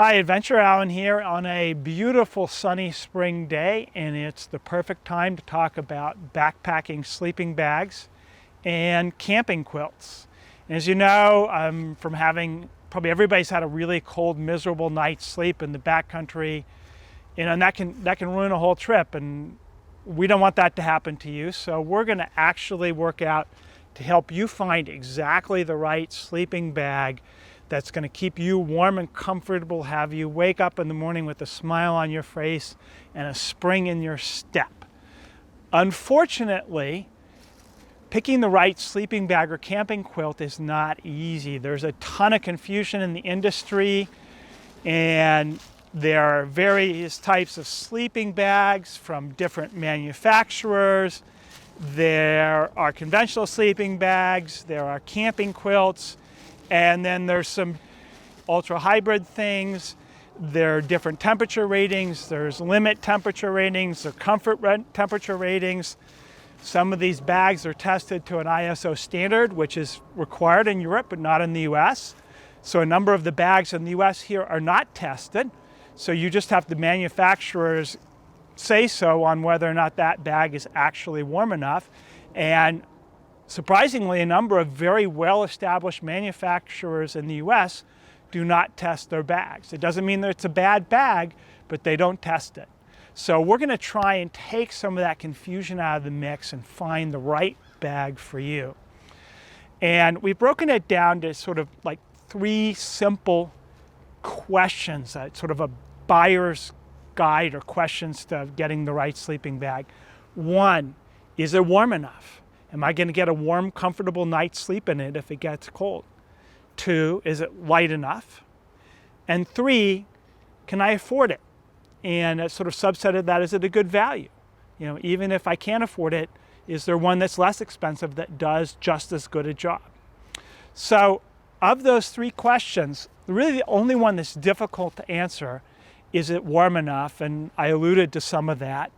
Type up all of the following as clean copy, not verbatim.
Hi, Adventure Alan here on a beautiful sunny spring day, and it's the perfect time to talk about backpacking sleeping bags and camping quilts. And as you know, from having, probably everybody's had a really cold, miserable night's sleep in the backcountry, and that can ruin a whole trip, and we don't want that to happen to you. So we're going to actually work out to help you find exactly the right sleeping bag that's going to keep you warm and comfortable, have you wake up in the morning with a smile on your face and a spring in your step. Unfortunately, picking the right sleeping bag or camping quilt is not easy. There's a ton of confusion in the industry, and there are various types of sleeping bags from different manufacturers. There are conventional sleeping bags, there are camping quilts, and then there's some ultra hybrid things. There are different temperature ratings. There's limit temperature ratings, or comfort temperature ratings. Some of these bags are tested to an ISO standard, which is required in Europe, but not in the US. So a number of the bags in the US here are not tested. So you just have the manufacturers say so on whether or not that bag is actually warm enough. And surprisingly, a number of very well-established manufacturers in the US do not test their bags. It doesn't mean that it's a bad bag, but they don't test it. So we're going to try and take some of that confusion out of the mix and find the right bag for you. And we've broken it down to sort of like 3 simple questions, sort of a buyer's guide or questions to getting the right sleeping bag. 1, is it warm enough? Am I going to get a warm, comfortable night's sleep in it if it gets cold? 2, is it light enough? And 3, can I afford it? And a sort of subset of that, is it a good value? You know, even if I can't afford it, is there one that's less expensive that does just as good a job? So of those 3 questions, really the only one that's difficult to answer is it warm enough? And I alluded to some of that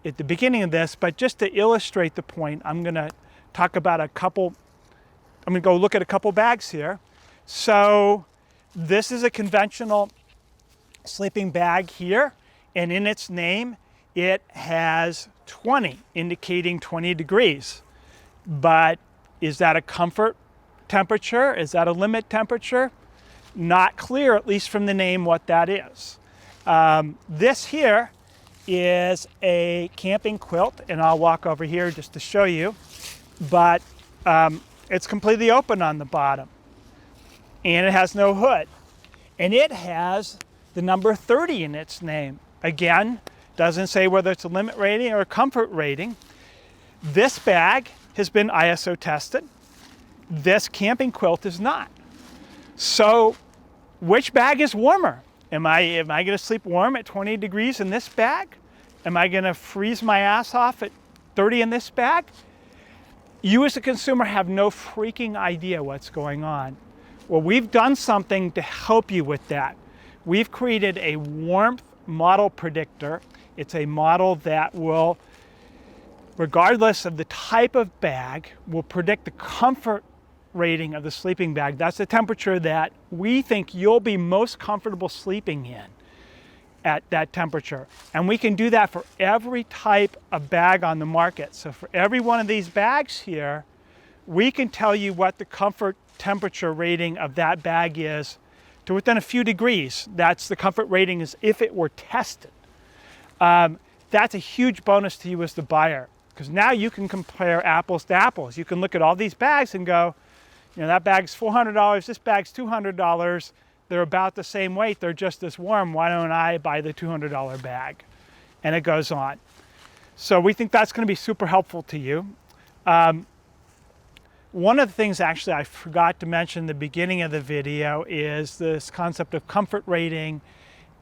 at the beginning of this, but just to illustrate the point, I'm going to talk about I'm going to go look at a couple bags here. So this is a conventional sleeping bag here, and in its name it has 20, indicating 20 degrees. But is that a comfort temperature? Is that a limit temperature? Not clear, at least from the name, what that is. This here is a camping quilt, and I'll walk over here just to show you, but it's completely open on the bottom, and it has no hood, and it has the number 30 in its name. Again, doesn't say whether it's a limit rating or a comfort rating. This bag has been ISO tested. This camping quilt is not. So which bag is warmer? Am I going to sleep warm at 20 degrees in this bag? Am I going to freeze my ass off at 30 in this bag? You as a consumer have no freaking idea what's going on. Well, we've done something to help you with that. We've created a warmth model predictor. It's a model that will, regardless of the type of bag, will predict the comfort rating of the sleeping bag. That's the temperature that we think you'll be most comfortable sleeping in at that temperature. And we can do that for every type of bag on the market. So for every one of these bags here, we can tell you what the comfort temperature rating of that bag is to within a few degrees. That's the comfort rating as if it were tested. That's a huge bonus to you as the buyer, because now you can compare apples to apples. You can look at all these bags and go, you know, that bag's $400, this bag's $200. They're about the same weight, they're just as warm. Why don't I buy the $200 bag? And it goes on. So we think that's going to be super helpful to you. One of the things actually I forgot to mention at the beginning of the video is this concept of comfort rating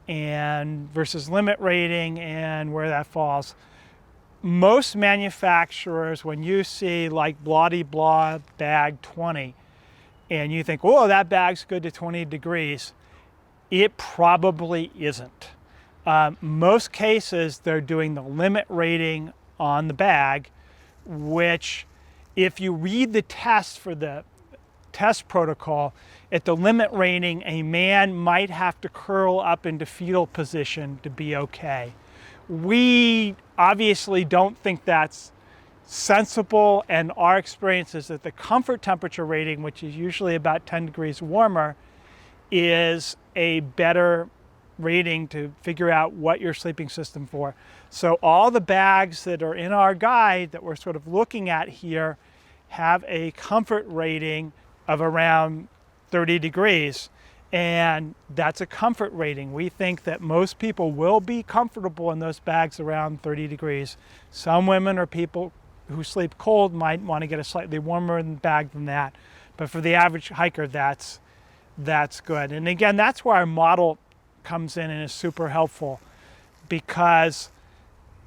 and versus limit rating and where that falls. Most manufacturers, when you see like blah-de-blah bag 20, and you think, oh, that bag's good to 20 degrees, it probably isn't. Most cases, they're doing the limit rating on the bag, which if you read the test for the test protocol, at the limit rating, a man might have to curl up into fetal position to be okay. We obviously don't think that's sensible, and our experience is that the comfort temperature rating, which is usually about 10 degrees warmer, is a better rating to figure out what you're sleeping system for. So all the bags that are in our guide that we're sort of looking at here have a comfort rating of around 30 degrees. And that's a comfort rating. We think that most people will be comfortable in those bags around 30 degrees. Some women or people who sleep cold might want to get a slightly warmer bag than that. But for the average hiker, that's good. And again, that's where our model comes in and is super helpful, because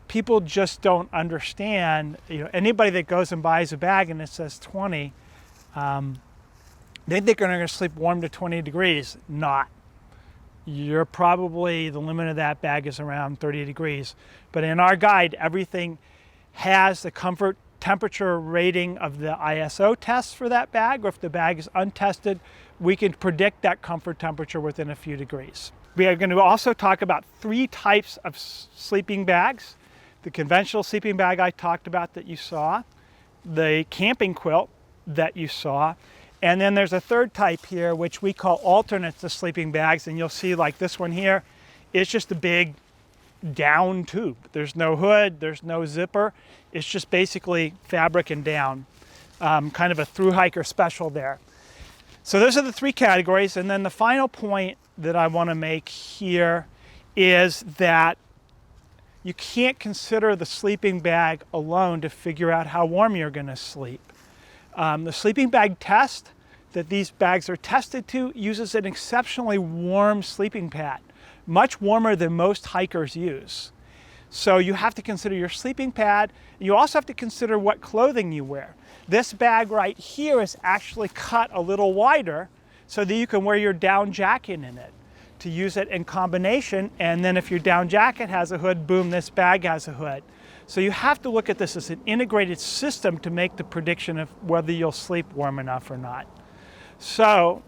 people just don't understand. Anybody that goes and buys a bag and it says 20, they think they're going to sleep warm to 20 degrees. Not. You're probably, the limit of that bag is around 30 degrees. But in our guide, everything has the comfort temperature rating of the ISO test for that bag, or if the bag is untested, we can predict that comfort temperature within a few degrees. We are going to also talk about 3 types of sleeping bags. The conventional sleeping bag I talked about that you saw, the camping quilt that you saw, and then there's a third type here which we call alternates to sleeping bags, and you'll see like this one here, it's just a big down tube. There's no hood, there's no zipper, it's just basically fabric and down. Kind of a through hiker special there. So those are the 3 categories, and then the final point that I want to make here is that you can't consider the sleeping bag alone to figure out how warm you're going to sleep. The sleeping bag test that these bags are tested to uses an exceptionally warm sleeping pad, much warmer than most hikers use. So you have to consider your sleeping pad. You also have to consider what clothing you wear. This bag right here is actually cut a little wider so that you can wear your down jacket in it to use it in combination. And then if your down jacket has a hood, boom, this bag has a hood. So you have to look at this as an integrated system to make the prediction of whether you'll sleep warm enough or not. So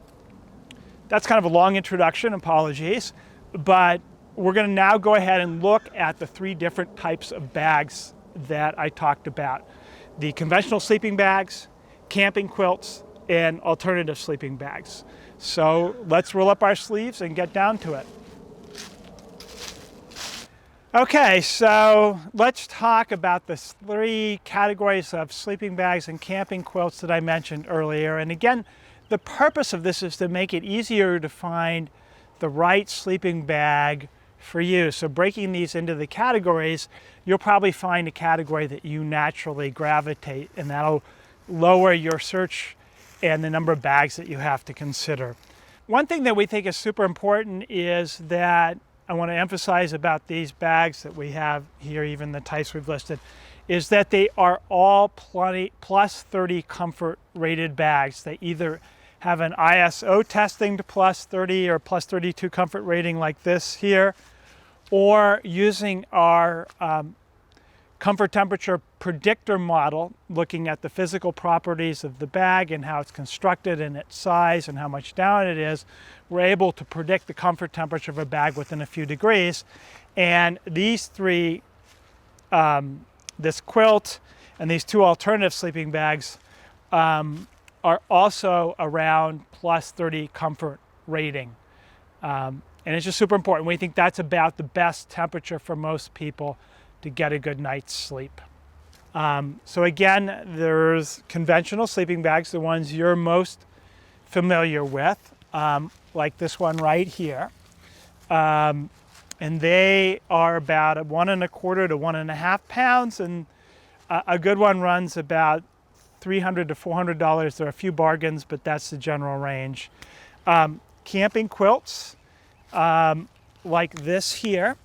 that's kind of a long introduction, apologies, but we're going to now go ahead and look at the 3 different types of bags that I talked about. The conventional sleeping bags, camping quilts, and alternative sleeping bags. So let's roll up our sleeves and get down to it. Okay, so let's talk about the 3 categories of sleeping bags and camping quilts that I mentioned earlier. And again, the purpose of this is to make it easier to find the right sleeping bag for you. So breaking these into the categories, you'll probably find a category that you naturally gravitate, and that'll lower your search and the number of bags that you have to consider. One thing that we think is super important is that I want to emphasize about these bags that we have here, even the types we've listed, is that they are all plus 30 comfort rated bags. They either have an ISO testing to plus 30 or plus 32 comfort rating like this here, or using our comfort temperature predictor model, looking at the physical properties of the bag and how it's constructed and its size and how much down it is, we're able to predict the comfort temperature of a bag within a few degrees. And these 3, this quilt and these 2 alternative sleeping bags, are also around plus 30 comfort rating. And it's just super important. We think that's about the best temperature for most people to get a good night's sleep. So again, there's conventional sleeping bags, the ones you're most familiar with, like this one right here. And they are about 1¼ to 1½ pounds, and a good one runs about $300 to $400. There are a few bargains, but that's the general range. Camping quilts, like this here.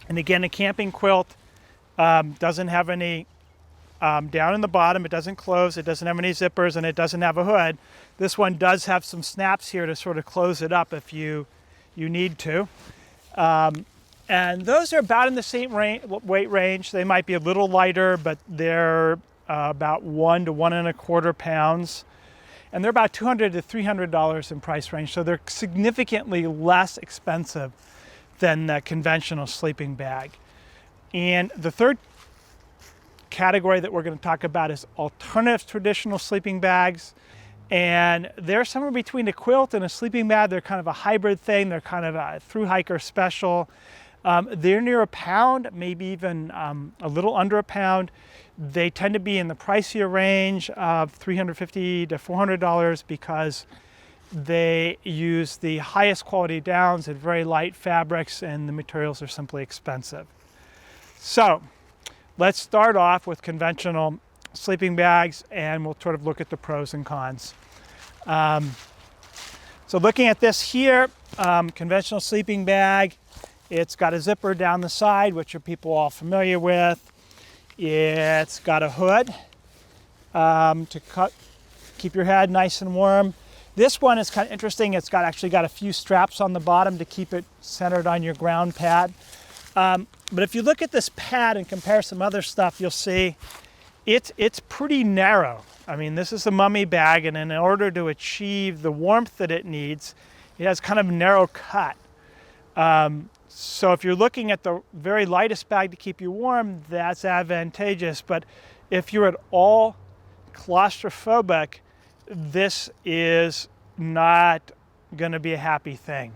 And again, a camping quilt doesn't have any down in the bottom, it doesn't close, it doesn't have any zippers, and it doesn't have a hood. This one does have some snaps here to sort of close it up if you need to. And those are about in the same weight range. They might be a little lighter, but they're about 1 to 1¼ pounds. and they're about $200 to $300 in price range, so they're significantly less expensive than the conventional sleeping bag. And the third category that we're going to talk about is alternative traditional sleeping bags. And they're somewhere between a quilt and a sleeping bag. They're kind of a hybrid thing. They're kind of a through hiker special. They're near a pound, maybe even a little under a pound. They tend to be in the pricier range of $350 to $400 because they use the highest quality downs and very light fabrics, and the materials are simply expensive. So let's start off with conventional sleeping bags, and we'll sort of look at the pros and cons. So looking at this here, conventional sleeping bag, it's got a zipper down the side, which are people all familiar with. It's got a hood to keep your head nice and warm. This one is kind of interesting. It's actually got a few straps on the bottom to keep it centered on your ground pad. But if you look at this pad and compare some other stuff, you'll see it's pretty narrow. I mean, this is a mummy bag, and in order to achieve the warmth that it needs, it has kind of a narrow cut. So if you're looking at the very lightest bag to keep you warm, that's advantageous. But if you're at all claustrophobic, this is not going to be a happy thing.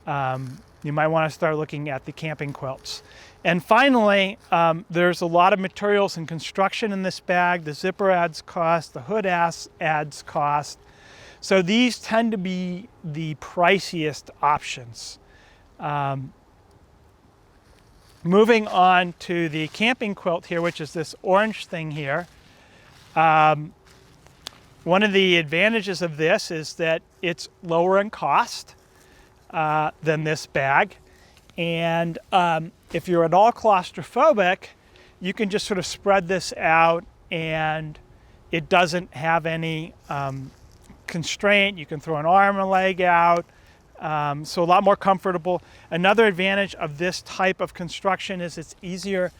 You might want to start looking at the camping quilts. And finally, there's a lot of materials and construction in this bag. The zipper adds cost, the hood adds cost. So these tend to be the priciest options. Moving on to the camping quilt here, which is this orange thing here. One of the advantages of this is that it's lower in cost than this bag. And if you're at all claustrophobic, you can just sort of spread this out, and it doesn't have any constraint. You can throw an arm and leg out, so a lot more comfortable. Another advantage of this type of construction is it's easier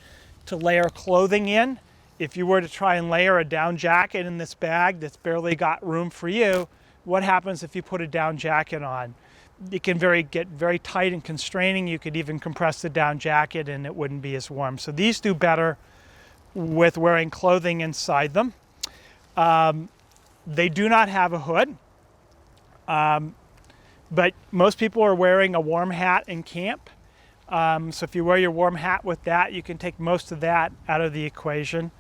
to layer clothing in. If you were to try and layer a down jacket in this bag that's barely got room for you, what happens if you put a down jacket on? It can get very tight and constraining. You could even compress the down jacket and it wouldn't be as warm. So these do better with wearing clothing inside them. They do not have a hood, but most people are wearing a warm hat in camp. So if you wear your warm hat with that, you can take most of that out of the equation.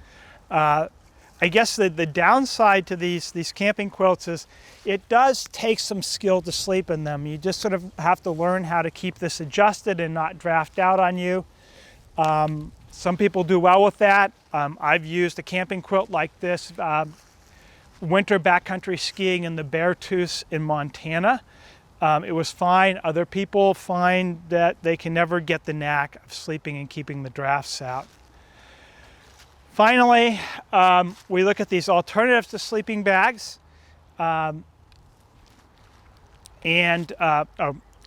I guess the downside to these camping quilts is it does take some skill to sleep in them. You just sort of have to learn how to keep this adjusted and not draft out on you. Some people do well with that. I've used a camping quilt like this winter backcountry skiing in the Beartooth in Montana. It was fine. Other people find that they can never get the knack of sleeping and keeping the drafts out. Finally, we look at these alternatives to sleeping bags. I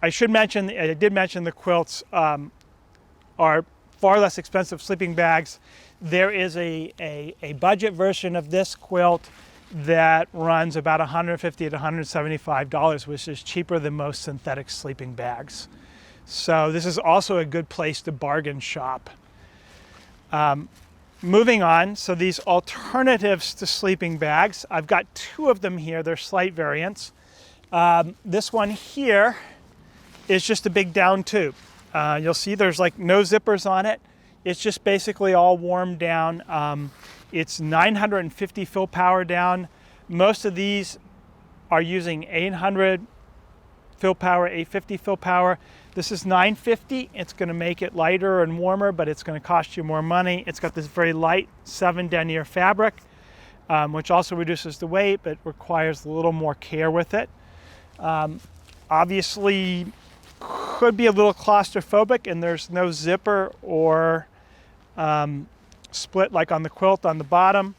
should mention, I did mention the quilts are far less expensive sleeping bags. There is a budget version of this quilt that runs about $150 to $175, which is cheaper than most synthetic sleeping bags. So this is also a good place to bargain shop. Moving on, so these alternatives to sleeping bags, I've got two of them here. They're slight variants. This one here is just a big down tube. You'll see there's like no zippers on it. It's just basically all warmed down. It's 950 fill power down. Most of these are using 800 fill power, 850 fill power. This is 950. It's going to make it lighter and warmer, but it's going to cost you more money. It's got this very light 7 denier fabric, which also reduces the weight, but requires a little more care with it. Obviously, could be a little claustrophobic, and there's no zipper or split like on the quilt on the bottom.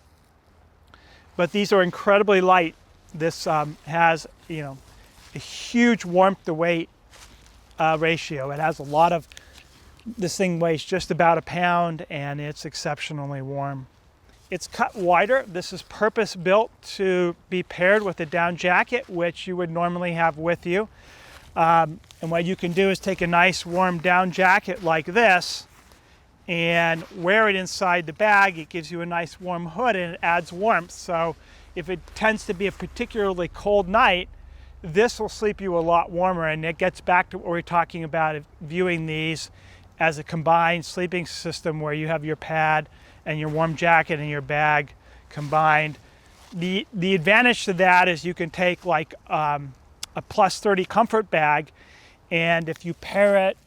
But these are incredibly light. This has, a huge warmth to weight ratio. It has a lot of, this thing weighs just about a pound, and it's exceptionally warm. It's cut wider. This is purpose built to be paired with a down jacket, which you would normally have with you. And what you can do is take a nice warm down jacket like this and wear it inside the bag. It gives you a nice warm hood and it adds warmth. So if it tends to be a particularly cold night, this will sleep you a lot warmer. And it gets back to what we're talking about, viewing these as a combined sleeping system where you have your pad and your warm jacket and your bag combined. The advantage to that is you can take like a plus 30 comfort bag, and if you pair it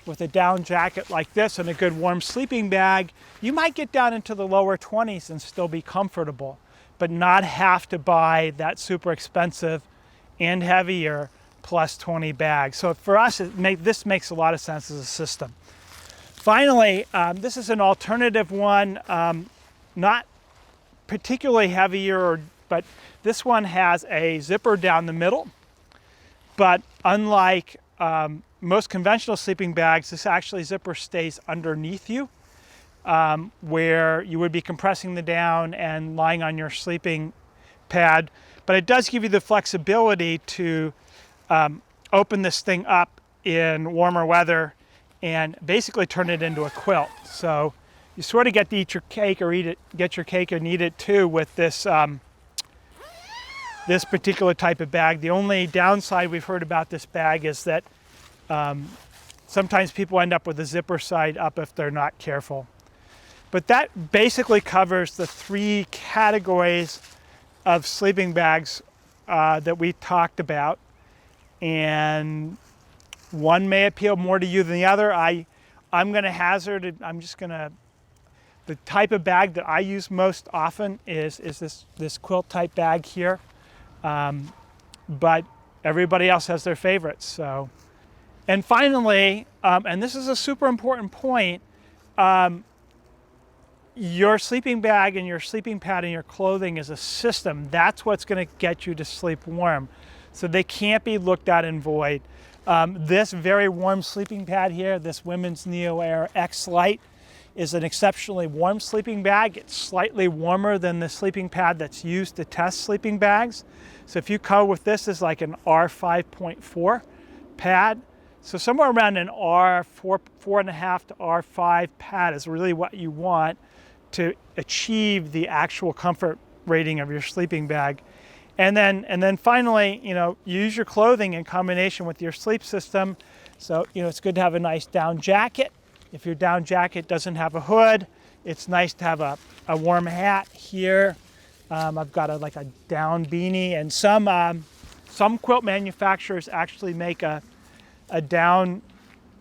with a down jacket like this and a good warm sleeping bag, you might get down into the lower 20s and still be comfortable, but not have to buy that super expensive and heavier plus 20 bag. So for us, this makes a lot of sense as a system. Finally, this is an alternative one, not particularly heavier, but this one has a zipper down the middle. But unlike most conventional sleeping bags, this actually zipper stays underneath you, where you would be compressing the down and lying on your sleeping pad. But it does give you the flexibility to open this thing up in warmer weather and basically turn it into a quilt. So you sort of get to eat your cake or get your cake and eat it too with this this particular type of bag. The only downside we've heard about this bag is that sometimes people end up with the zipper side up if they're not careful. But that basically covers the 3 categories of sleeping bags that we talked about. And one may appeal more to you than the other. I'm going to hazard it. The type of bag that I use most often is this quilt type bag here. But everybody else has their favorites. So, and finally, and this is a super important point, your sleeping bag and your sleeping pad and your clothing is a system. That's what's going to get you to sleep warm. So they can't be looked at in void. This very warm sleeping pad here, this Women's Neo Air X Lite, is an exceptionally warm sleeping bag. It's slightly warmer than the sleeping pad that's used to test sleeping bags. So if you go with this as like an R5.4 pad, so somewhere around an R4.5 to R5 pad is really what you want to achieve the actual comfort rating of your sleeping bag. And then finally, use your clothing in combination with your sleep system. So, it's good to have a nice down jacket. If your down jacket doesn't have a hood, it's nice to have a warm hat here. I've got a down beanie, and some quilt manufacturers actually make a down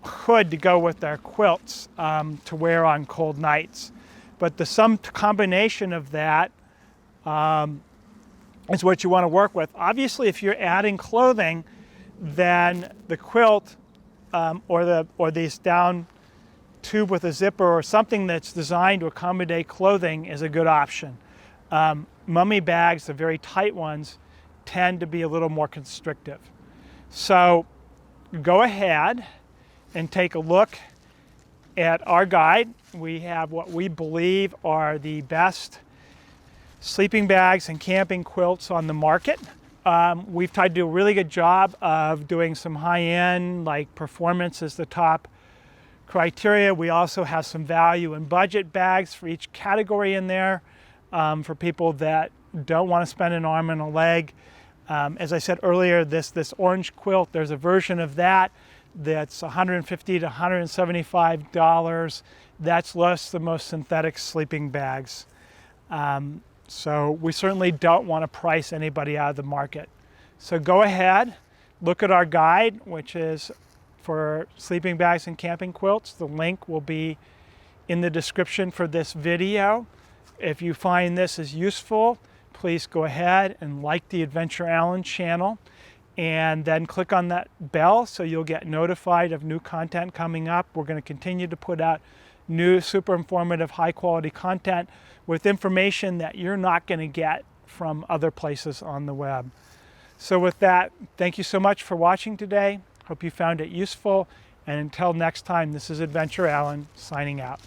hood to go with their quilts to wear on cold nights. But some combination of that is what you want to work with. Obviously, if you're adding clothing, then the quilt or these down tube with a zipper or something that's designed to accommodate clothing is a good option. Mummy bags, the very tight ones, tend to be a little more constrictive. So go ahead and take a look at our guide. We have what we believe are the best sleeping bags and camping quilts on the market. We've tried to do a really good job of doing some high-end, like performance is the top criteria. We also have some value and budget bags for each category in there for people that don't want to spend an arm and a leg. As I said earlier, this orange quilt, there's a version of that that's $150 to $175. That's less than most synthetic sleeping bags. So we certainly don't want to price anybody out of the market. So go ahead, look at our guide, which is for sleeping bags and camping quilts. The link will be in the description for this video. If you find this is useful, please go ahead and like the Adventure Allen channel and then click on that bell so you'll get notified of new content coming up. We're going to continue to put out new, super informative, high quality content with information that you're not going to get from other places on the web. So with that, thank you so much for watching today. Hope you found it useful. And until next time, this is Adventure Allen signing out.